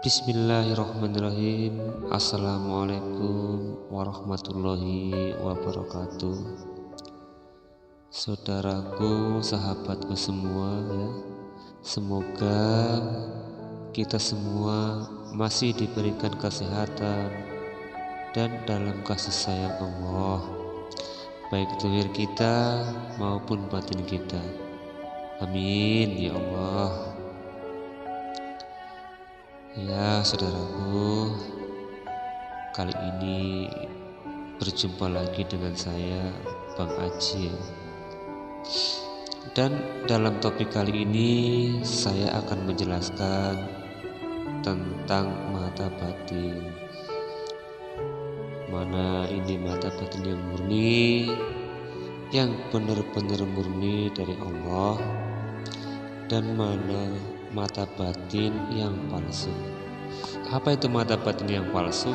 Bismillahirrahmanirrahim. Assalamualaikum warahmatullahi wabarakatuh. Saudaraku, sahabatku semua ya. Semoga kita semua masih diberikan kesehatan dan dalam kasih sayang Allah, baik zahir kita maupun batin kita. Amin ya Allah. Ya saudaraku, kali ini berjumpa lagi dengan saya Bang Aji. Dan dalam topik kali ini saya akan menjelaskan tentang mata batin. Mana ini mata batin yang murni, yang benar-benar murni dari Allah, dan mana mata batin yang palsu. Apa itu mata batin yang palsu?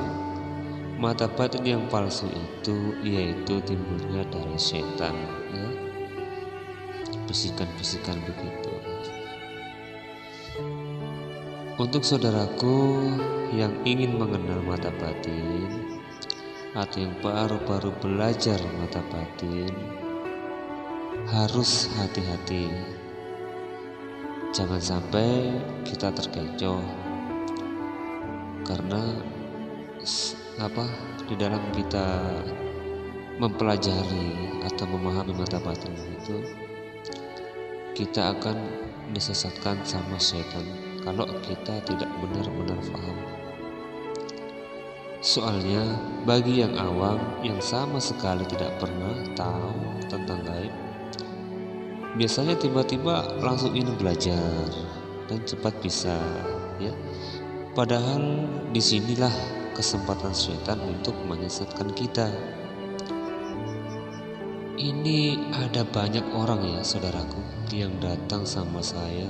Mata batin yang palsu itu yaitu timbulnya dari setan ya. Bisikan-bisikan begitu. Untuk saudaraku yang ingin mengenal mata batin atau yang baru-baru belajar mata batin, harus hati-hati. Jangan sampai kita terkecoh karena di dalam kita mempelajari atau memahami mata batin itu, kita akan disesatkan sama setan kalau kita tidak benar-benar paham. Soalnya bagi yang awam yang sama sekali tidak pernah tahu tentang gaib, biasanya tiba-tiba langsung ingin belajar dan cepat bisa ya. Padahal disinilah kesempatan setan untuk menyesatkan kita. Ini ada banyak orang ya saudaraku yang datang sama saya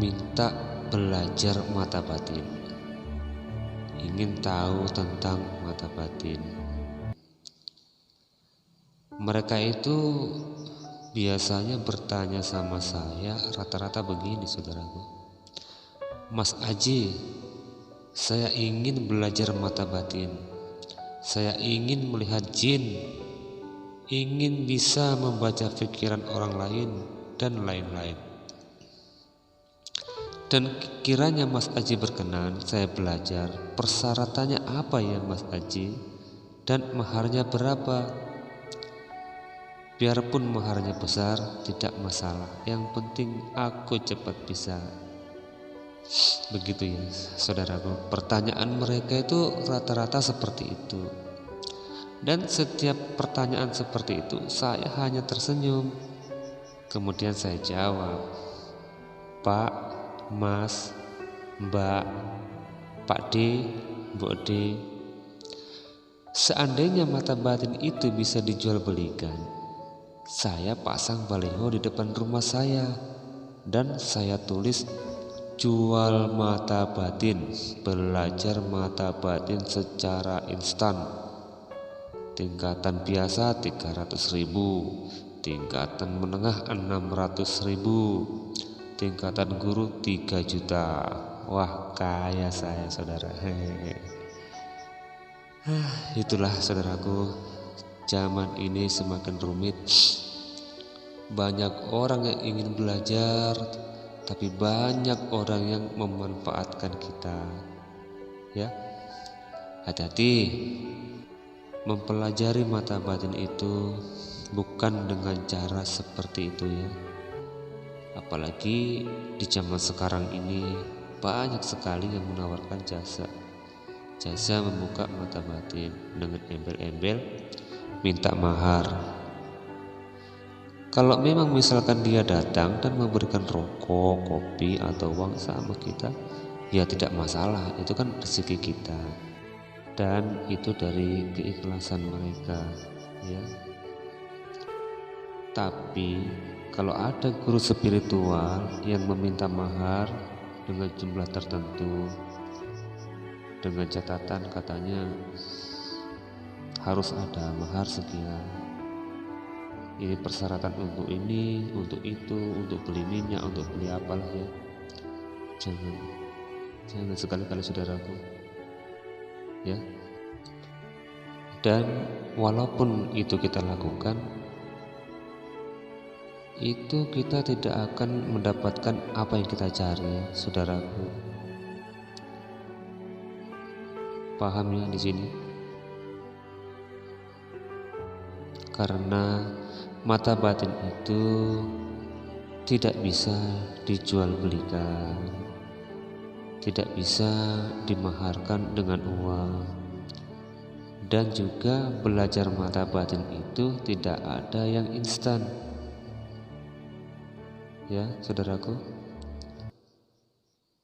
minta belajar mata batin, ingin tahu tentang mata batin. Mereka itu biasanya bertanya sama saya rata-rata begini saudaraku, Mas Aji, saya ingin belajar mata batin, saya ingin melihat jin, ingin bisa membaca pikiran orang lain dan lain-lain. Dan kiranya Mas Aji berkenan saya belajar, persyaratannya apa ya Mas Aji, dan maharnya berapa? Biarpun maharnya besar tidak masalah, yang penting aku cepat bisa. Begitu ya saudaraku, pertanyaan mereka itu rata-rata seperti itu. Dan setiap pertanyaan seperti itu saya hanya tersenyum. Kemudian saya jawab, Pak, Mas, Mbak, Pak D, Bu D, seandainya mata batin itu bisa dijual belikan, saya pasang baliho di depan rumah saya dan saya tulis jual mata batin, belajar mata batin secara instan. Tingkatan biasa 300.000, tingkatan menengah 600.000, tingkatan guru 3 juta. Wah, kaya saya saudara. Itulah saudaraku, zaman ini semakin rumit. Banyak orang yang ingin belajar, tapi banyak orang yang memanfaatkan kita. Ya, hati-hati. Mempelajari mata batin itu bukan dengan cara seperti itu ya. Apalagi di zaman sekarang ini banyak sekali yang menawarkan jasa membuka mata batin dengan embel-embel minta mahar. Kalau memang misalkan dia datang dan memberikan rokok, kopi atau uang sama kita, ya tidak masalah, itu kan rezeki kita dan itu dari keikhlasan mereka ya. Tapi kalau ada guru spiritual yang meminta mahar dengan jumlah tertentu, dengan catatan katanya harus ada mahar sekian, ini persyaratan untuk ini, untuk itu, untuk beli minyak, untuk beli apalah ya. Jangan. Jangan sekali-kali saudaraku, ya. Dan walaupun itu kita lakukan, itu kita tidak akan mendapatkan apa yang kita cari, saudaraku. Paham ya di sini? Karena mata batin itu tidak bisa dijual belikan, tidak bisa dimaharkan dengan uang, dan juga belajar mata batin itu tidak ada yang instan, ya saudaraku.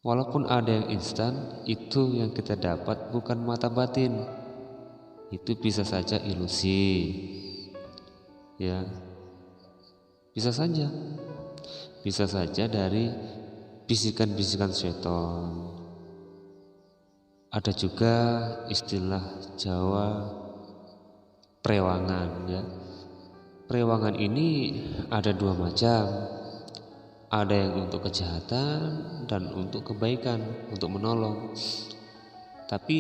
Walaupun ada yang instan, itu yang kita dapat bukan mata batin, itu bisa saja ilusi, ya, bisa saja dari bisikan-bisikan setan. Ada juga istilah Jawa prewangan, ya. Prewangan ini ada dua macam. Ada yang untuk kejahatan dan untuk kebaikan, untuk menolong. Tapi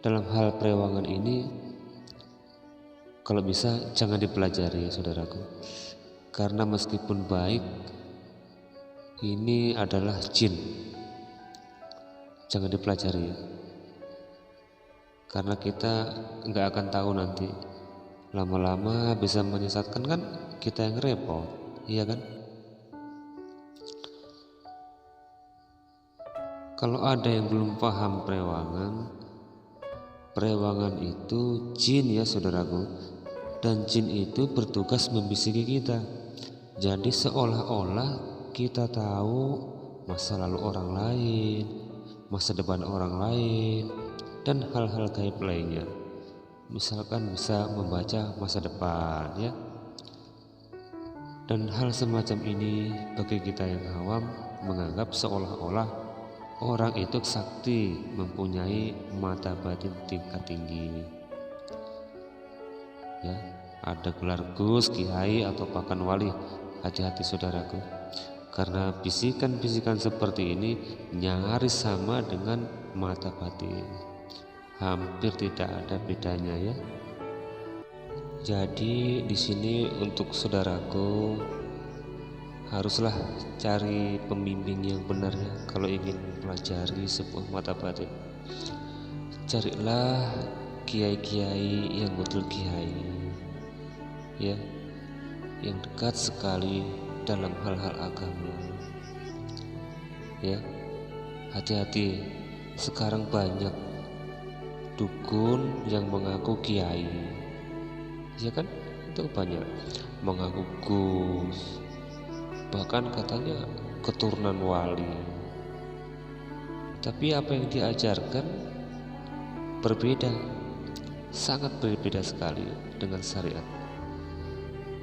dalam hal prewangan ini, kalau bisa jangan dipelajari, saudaraku. Karena meskipun baik, ini adalah jin. Jangan dipelajari, ya. Karena kita nggak akan tahu nanti. Lama-lama bisa menyesatkan, kan kita yang repot, iya kan? Kalau ada yang belum paham prewangan itu jin, ya saudaraku. Dan jin itu bertugas membisiki kita. Jadi seolah-olah kita tahu masa lalu orang lain, masa depan orang lain, dan hal-hal gaib lainnya. Misalkan bisa membaca masa depan, ya. Dan hal semacam ini bagi kita yang awam menganggap seolah-olah orang itu sakti, mempunyai mata batin tingkat tinggi, ya. Ada gelar Gus, Kiai, atau bahkan wali. Hati-hati saudaraku, karena bisikan-bisikan seperti ini nyaris sama dengan mata batin, hampir tidak ada bedanya, ya. Jadi di sini untuk saudaraku, haruslah cari pembimbing yang benar, ya. Kalau ingin mempelajari sebuah mata batin, carilah kiai-kiai yang betul kiai, ya, yang dekat sekali dalam hal-hal agama, ya. Hati-hati, sekarang banyak dukun yang mengaku kiai, ya kan? Itu banyak mengaku Gus, bahkan katanya keturunan wali. Tapi apa yang diajarkan berbeda, sangat berbeda sekali dengan syariat.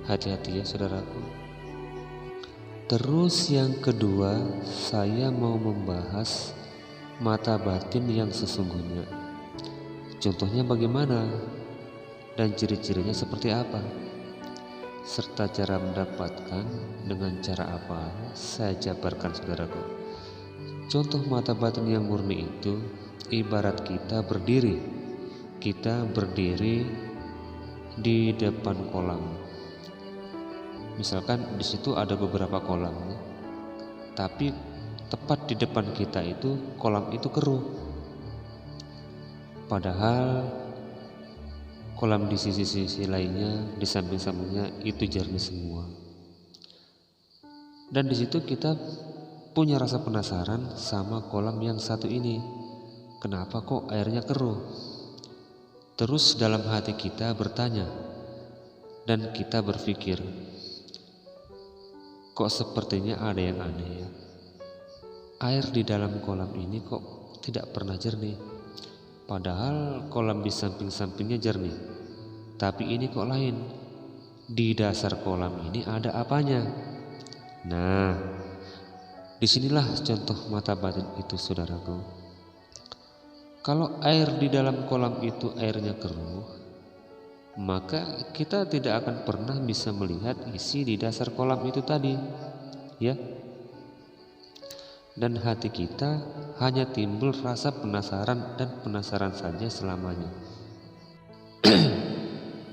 Hati-hati, ya saudaraku. Terus yang kedua, saya mau membahas mata batin yang sesungguhnya. Contohnya bagaimana dan ciri-cirinya seperti apa, serta cara mendapatkan dengan cara apa, saya jabarkan saudaraku. Contoh mata batin yang murni itu ibarat kita berdiri di depan kolam. Misalkan di situ ada beberapa kolam, tapi tepat di depan kita itu kolam itu keruh. Padahal kolam di sisi-sisi lainnya, di samping-sampingnya itu jernih semua. Dan di situ kita punya rasa penasaran sama kolam yang satu ini. Kenapa kok airnya keruh? Terus dalam hati kita bertanya dan kita berpikir, kok sepertinya ada yang aneh, ya. Air di dalam kolam ini kok tidak pernah jernih. Padahal kolam di samping-sampingnya jernih. Tapi ini kok lain. Di dasar kolam ini ada apanya? Nah, disinilah contoh mata batin itu, saudaraku. Kalau air di dalam kolam itu airnya keruh, maka kita tidak akan pernah bisa melihat isi di dasar kolam itu tadi, ya. dan hati kita hanya timbul rasa penasaran dan penasaran saja selamanya.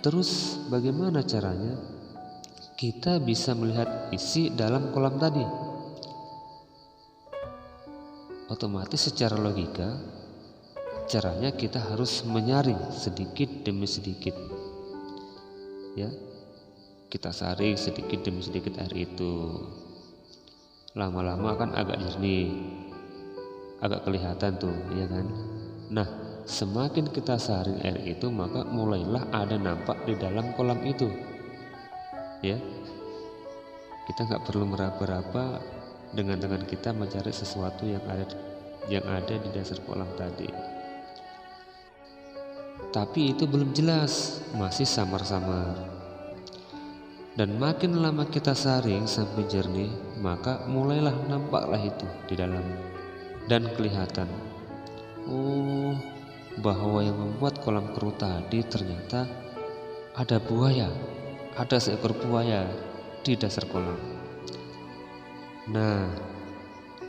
Terus bagaimana caranya kita bisa melihat isi dalam kolam tadi? Otomatis secara logika, caranya kita harus menyaring sedikit demi sedikit. Ya, kita saring sedikit demi sedikit air itu. Lama-lama kan agak jernih, agak kelihatan tuh, ya kan? Nah, semakin kita saring air itu, maka mulailah ada nampak di dalam kolam itu. Ya, kita nggak perlu meraba-raba dengan tangan kita mencari sesuatu yang ada di dasar kolam tadi. Tapi itu belum jelas, masih samar-samar. Dan makin lama kita saring sampai jernih, maka mulailah nampaklah itu di dalam dan kelihatan. Oh, bahwa yang membuat kolam keruh tadi ternyata ada buaya, ada seekor buaya di dasar kolam. Nah,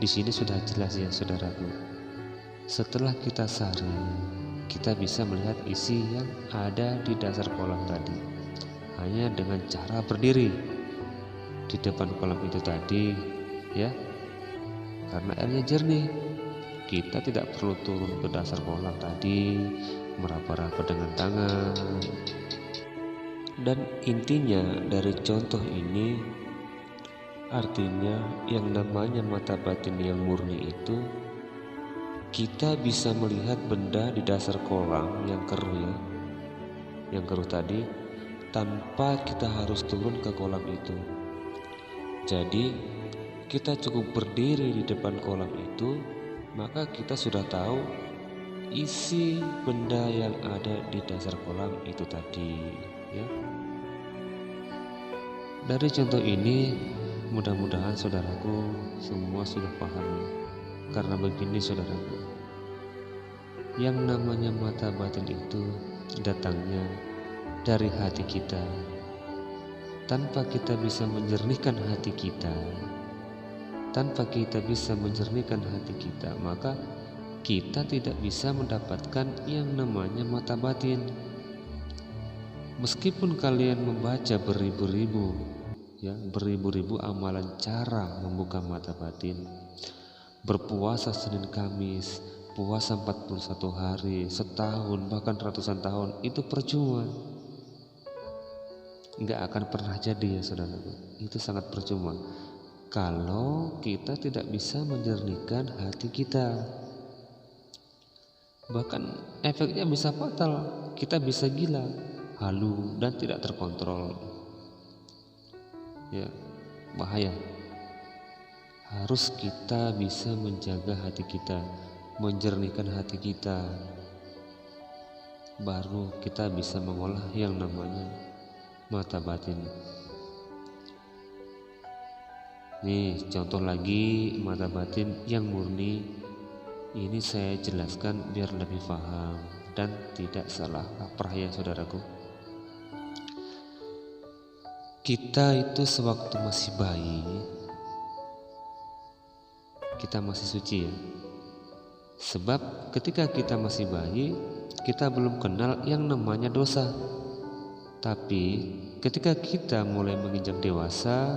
di sini sudah jelas ya saudaraku. Setelah kita saring, kita bisa melihat isi yang ada di dasar kolam tadi hanya dengan cara berdiri di depan kolam itu tadi, ya. Karena airnya jernih, kita tidak perlu turun ke dasar kolam tadi meraba-raba dengan tangan. Dan intinya dari contoh ini, artinya yang namanya mata batin yang murni itu, kita bisa melihat benda di dasar kolam yang keruh ya, yang keruh tadi, tanpa kita harus turun ke kolam itu. Jadi kita cukup berdiri di depan kolam itu, maka kita sudah tahu isi benda yang ada di dasar kolam itu tadi, ya. Dari contoh ini, mudah-mudahan saudaraku semua sudah paham. Karena begini saudaraku, yang namanya mata batin itu datangnya dari hati kita. Tanpa kita bisa menjernihkan hati kita, maka kita tidak bisa mendapatkan yang namanya mata batin. Meskipun kalian membaca beribu-ribu amalan cara membuka mata batin, berpuasa Senin Kamis, puasa 41 hari, setahun, bahkan ratusan tahun, itu percuma. Nggak akan pernah jadi ya saudaraku. Itu sangat percuma kalau kita tidak bisa menjernihkan hati kita. Bahkan efeknya bisa fatal. Kita bisa gila, halu, dan tidak terkontrol. Ya, bahaya. Harus kita bisa menjaga hati kita, menjernihkan hati kita, baru kita bisa mengolah yang namanya mata batin. Nih contoh lagi mata batin yang murni. Ini saya jelaskan biar lebih paham dan tidak salah kaprah ya saudaraku. Kita itu sewaktu masih bayi, kita masih suci ya. Sebab ketika kita masih bayi, kita belum kenal yang namanya dosa. Tapi ketika kita mulai menginjak dewasa,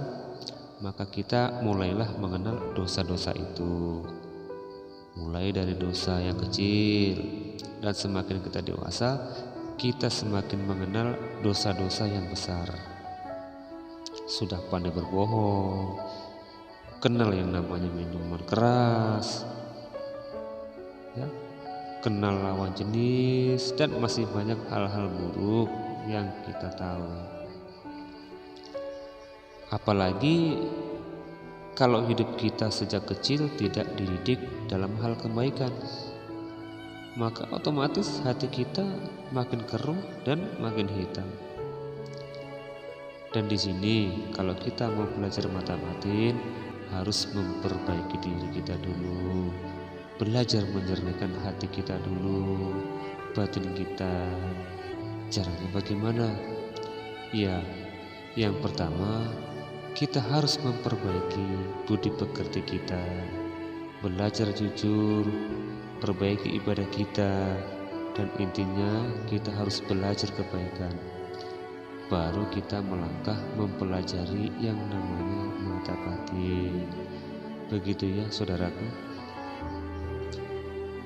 maka kita mulailah mengenal dosa-dosa itu. Mulai dari dosa yang kecil, dan semakin kita dewasa, kita semakin mengenal dosa-dosa yang besar. Sudah pandai berbohong, kenal yang namanya minuman keras, ya, kenal lawan jenis, dan masih banyak hal-hal buruk yang kita tahu. Apalagi kalau hidup kita sejak kecil tidak dididik dalam hal kebaikan, maka otomatis hati kita makin keruh dan makin hitam. Dan di sini kalau kita mau belajar mata batin, harus memperbaiki diri kita dulu, belajar menjernihkan hati kita dulu, batin kita. Caranya bagaimana? Ya, yang pertama kita harus memperbaiki budi pekerti kita. belajar jujur, perbaiki ibadah kita, dan intinya kita harus belajar kebaikan. Baru kita melangkah mempelajari yang namanya mata batin. Begitu ya saudaraku.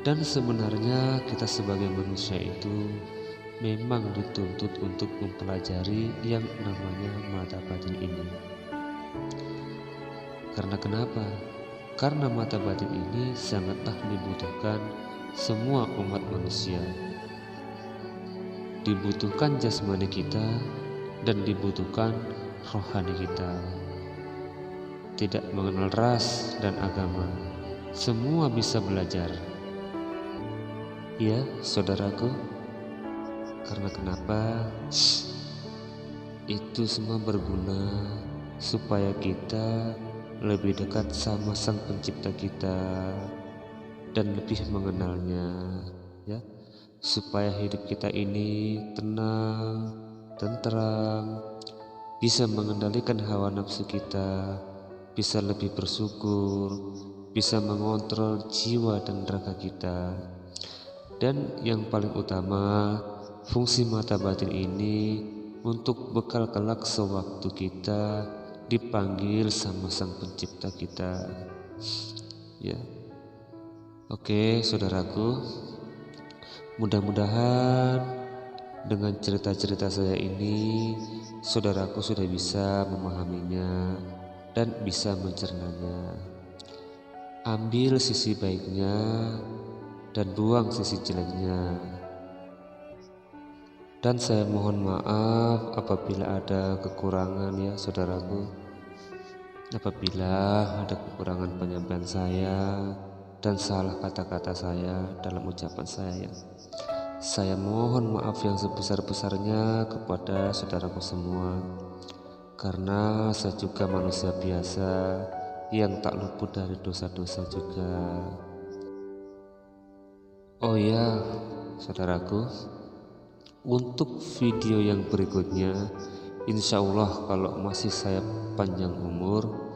Dan sebenarnya kita sebagai manusia itu memang dituntut untuk mempelajari yang namanya mata batin ini. Karena kenapa? Karena mata batin ini sangatlah dibutuhkan semua umat manusia. Dibutuhkan jasmani kita dan dibutuhkan rohani kita. Tidak mengenal ras dan agama, semua bisa belajar. Ya, saudaraku, karena kenapa? Itu semua berguna supaya kita lebih dekat sama Sang Pencipta kita dan lebih mengenalnya, ya, supaya hidup kita ini tenang, tentram, bisa mengendalikan hawa nafsu kita, bisa lebih bersyukur, bisa mengontrol jiwa dan raga kita. Dan yang paling utama, fungsi mata batin ini untuk bekal kelak sewaktu kita dipanggil sama Sang Pencipta kita. Ya. Oke, saudaraku. Mudah-mudahan dengan cerita-cerita saya ini, saudaraku sudah bisa memahaminya dan bisa mencernanya. Ambil sisi baiknya dan buang sisi jeleknya. Dan saya mohon maaf apabila ada kekurangan ya saudaraku. Apabila ada kekurangan penyampaian saya dan salah kata-kata saya dalam ucapan saya mohon maaf yang sebesar-besarnya kepada saudaraku semua. Karena saya juga manusia biasa yang tak luput dari dosa-dosa juga. Oh ya, saudaraku, untuk video yang berikutnya, insya Allah kalau masih saya panjang umur,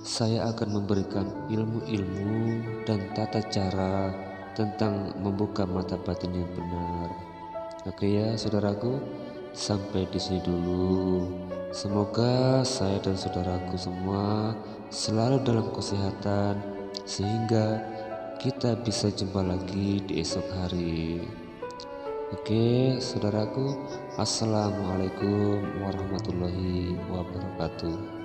saya akan memberikan ilmu-ilmu dan tata cara tentang membuka mata batin yang benar. Oke ya, saudaraku, sampai di sini dulu. Semoga saya dan saudaraku semua selalu dalam kesehatan sehingga kita bisa jumpa lagi di esok hari. Oke, saudaraku, assalamualaikum warahmatullahi wabarakatuh.